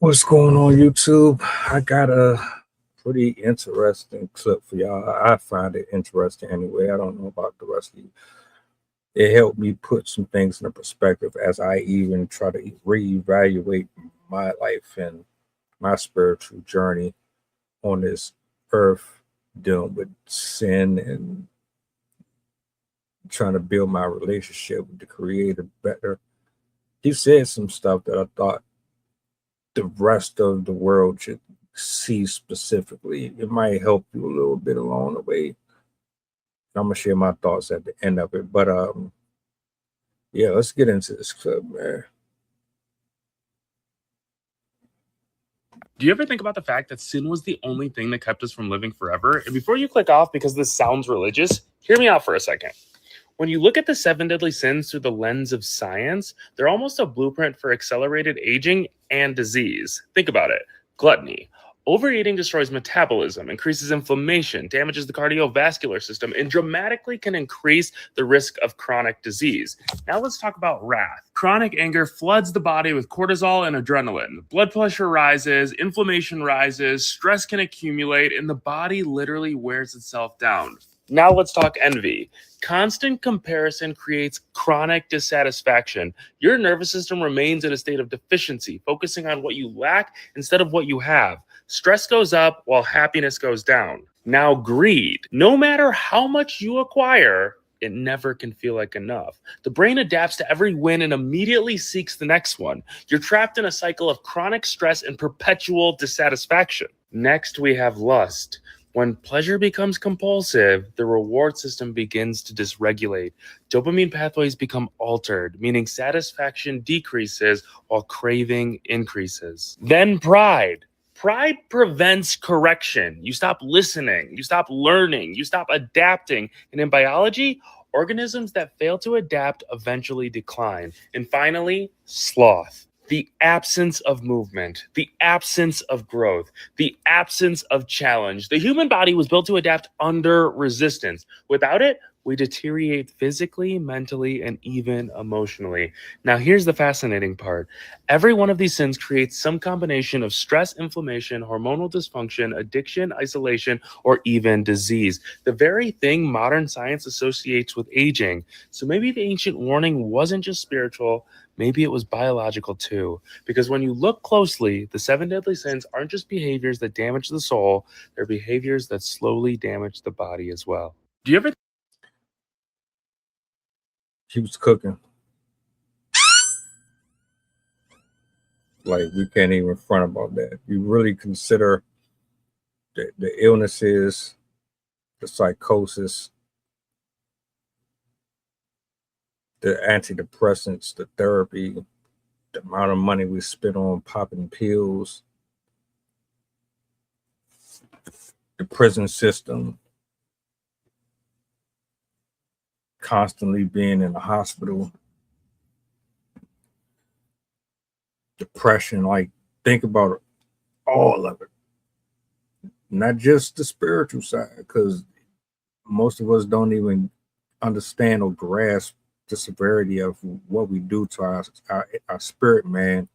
What's going on YouTube? I got a pretty interesting clip for y'all. I find it interesting anyway. I don't know about the rest of you. It helped me put some things in perspective as I even try to reevaluate my life and my spiritual journey on this earth, dealing with sin and trying to build my relationship with the Creator better. He said some stuff that I thought the rest of the world should see specifically. It might help you a little bit along the way. I'm gonna share my thoughts at the end of it. But yeah, let's get into this clip, man. Do you ever think about the fact that sin was the only thing that kept us from living forever? And before you click off because this sounds religious, hear me out for a second. When you look at the seven deadly sins through the lens of science, they're almost a blueprint for accelerated aging and disease. Think about it. Gluttony. Overeating destroys metabolism, increases inflammation, damages the cardiovascular system, and dramatically can increase the risk of chronic disease. Now let's talk about wrath. Chronic anger floods the body with cortisol and adrenaline. Blood pressure rises, inflammation rises, stress can accumulate, and the body literally wears itself down. Now let's talk envy. Constant comparison creates chronic dissatisfaction. Your nervous system remains in a state of deficiency, focusing on what you lack instead of what you have. Stress goes up while happiness goes down. Now, greed. No matter how much you acquire, it never can feel like enough. The brain adapts to every win and immediately seeks the next one. You're trapped in a cycle of chronic stress and perpetual dissatisfaction. Next, we have lust. When pleasure becomes compulsive, the reward system begins to dysregulate. Dopamine pathways become altered, meaning satisfaction decreases while craving increases. Then pride. Pride prevents correction. You stop listening, you stop learning, you stop adapting. And in biology, organisms that fail to adapt eventually decline. And finally, sloth. The absence of movement, the absence of growth, the absence of challenge. The human body was built to adapt under resistance. Without it, we deteriorate physically, mentally, and even emotionally. Now, here's the fascinating part. Every one of these sins creates some combination of stress, inflammation, hormonal dysfunction, addiction, isolation, or even disease. The very thing modern science associates with aging. So maybe the ancient warning wasn't just spiritual, maybe it was biological too. Because when you look closely, the seven deadly sins aren't just behaviors that damage the soul, they're behaviors that slowly damage the body as well. Do you ever He was cooking. Like, we can't even front about that. You really consider the illnesses, the psychosis, the antidepressants, the therapy, the amount of money we spend on popping pills, the prison system, constantly being in the hospital, depression. Like, think about it, all of it, not just the spiritual side, because most of us don't even understand or grasp the severity of what we do to our spirit, man,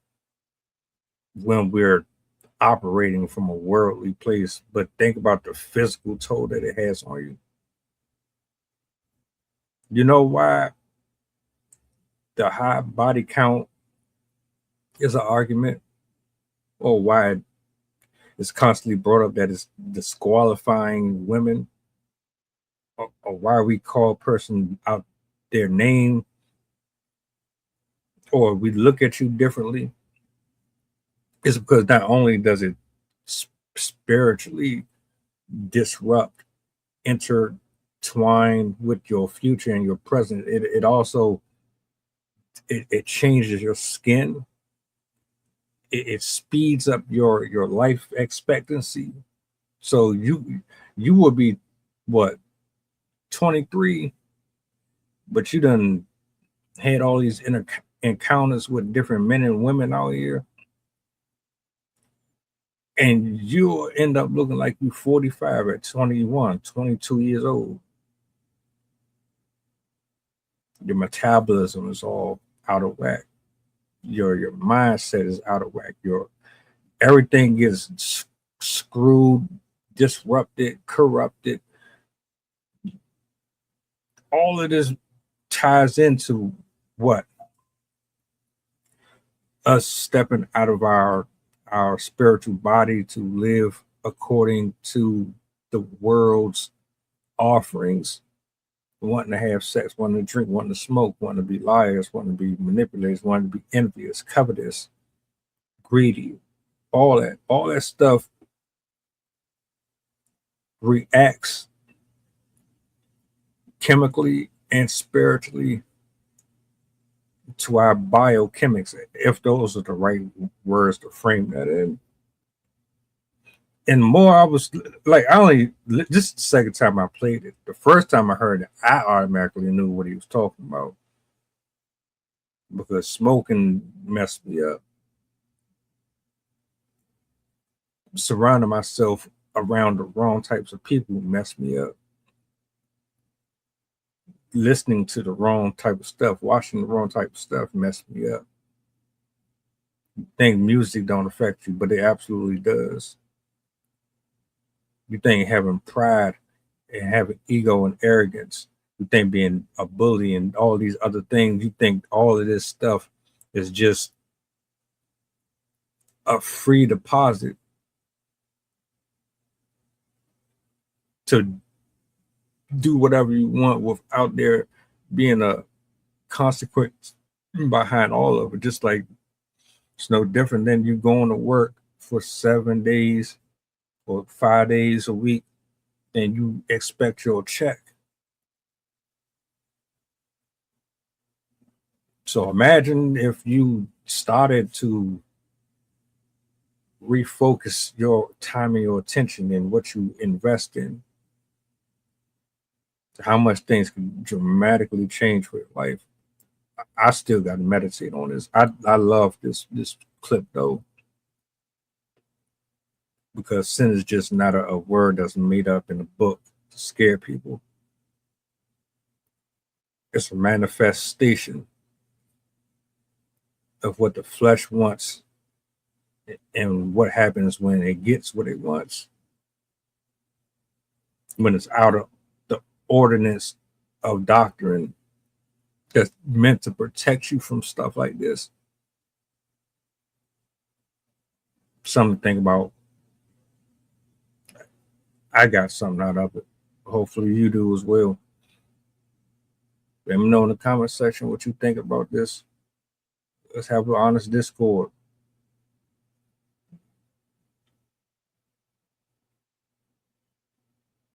when we're operating from a worldly place. But think about the physical toll that it has on you. You know why the high body count is an argument, or why it's constantly brought up that it's disqualifying women, or why we call a person out their name, or we look at you differently? Is because not only does it spiritually disrupt, intertwine with your future and your present, it also it changes your skin. It speeds up your life expectancy. So you will be what, 23, but you done had all these encounters with different men and women out here, and you'll end up looking like you 45 at 21, 22 years old. Your metabolism is all out of whack. Your mindset is out of whack. everything gets screwed, disrupted, corrupted. All of this ties into what? Us stepping out of our spiritual body to live according to the world's offerings, wanting to have sex, wanting to drink, wanting to smoke, wanting to be liars, wanting to be manipulators, wanting to be envious, covetous, greedy, all that stuff reacts chemically and spiritually to our biochemics, if those are the right words to frame that in. And more, I was like, this is the second time I played it. The first time I heard it, I automatically knew what he was talking about because smoking messed me up. Surrounding myself around the wrong types of people messed me up. Listening to the wrong type of stuff, watching the wrong type of stuff messed me up. You think music don't affect you, but it absolutely does. You think having pride and having ego and arrogance, you think being a bully and all these other things, you think all of this stuff is just a free deposit to do whatever you want without there being a consequence behind all of it. Just like it's no different than you going to work for 7 days or 5 days a week and you expect your check. So imagine if you started to refocus your time and your attention in what you invest in, how much things can dramatically change for your life. I still got to meditate on this. I love this clip though, because sin is just not a word that's made up in a book to scare people. It's a manifestation of what the flesh wants and what happens when it gets what it wants. When it's out of the ordinance of doctrine that's meant to protect you from stuff like this. Something to think about. I got something out of it. Hopefully you do as well. Let me know in the comment section what you think about this. Let's have an honest discord.